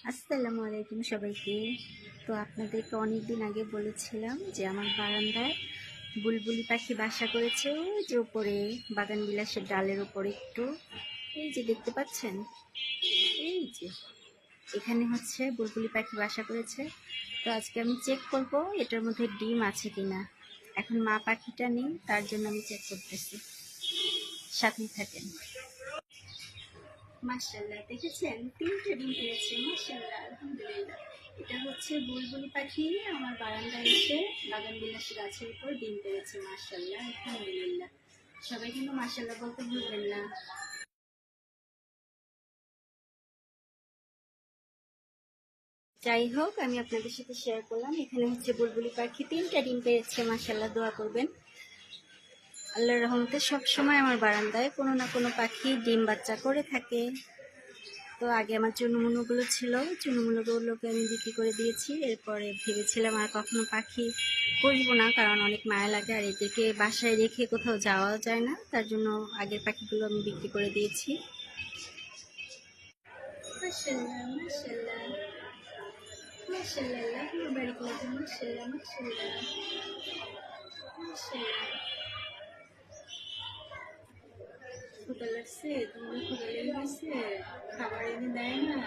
আসসালামু আলাইকুম সবাইকে। তো আপনাদেরকে অনেক দিন আগে বলেছিলাম যে আমার বারান্দায় বুলবুলি পাখি বাসা করেছে, ওই যে উপরে বাগান বিলাসের ডালের উপরে একটু, এই যে দেখতে পাচ্ছেন, এই যে এখানে হচ্ছে বুলবুলি পাখি বাসা করেছে। তো আজকে আমি চেক করব এটার মধ্যে ডিম আছে কিনা। এখন মা পাখিটা নেই, তার জন্য আমি চেক করতেছি, সাথেই থাকেন। মাশাআল্লাহ, দেখেছেন ৩টে ডিম পেয়েছে। মাশাআল্লাহ, আলহামদুলিল্লাহ। এটা হচ্ছে বুলবুলি পাখি আমার বারান্দায় এসে বাগান বিলাসী গাছের উপর ডিম পেড়েছে। মাশাআল্লাহ, আলহামদুলিল্লাহ। সবাই কিন্তু মাশাআল্লাহ বলতে ভুলবেন না। যাই হোক, আমি আপনাদের সাথে শেয়ার করলাম। এখানে হচ্ছে বুলবুলি পাখি ৩টা ডিম পেয়েছে। মাশাআল্লাহ, দোয়া করবেন। আল্লাহর রহমতে সবসময় আমার বারান্দায় কোনো না কোনো পাখি ডিম বাচ্চা করে থাকে। তো আগে আমার চুনুমুনুগুলো ছিল, চুনুমুনুগুলোকে আমি বিক্রি করে দিয়েছি। এরপরে ভেবেছিলাম আর কখনো পাখি পুষবো না, কারণ অনেক মায়া লাগে আর এদেরকে বাসায় রেখে কোথাও যাওয়াও যায় না। তার জন্য আগের পাখিগুলো আমি বিক্রি করে দিয়েছি। মাশাআল্লাহ, মাশাআল্লাহ, মাশাআল্লাহ, আল্লাহু বারিক লাকুম। মাশাআল্লাহ, মাশাআল্লাহ, মাশাআল্লাহ। ক্ষুধা লাগছে? তোমার ক্ষুধা লেগে গেছে? খাবার এনে দেয় না?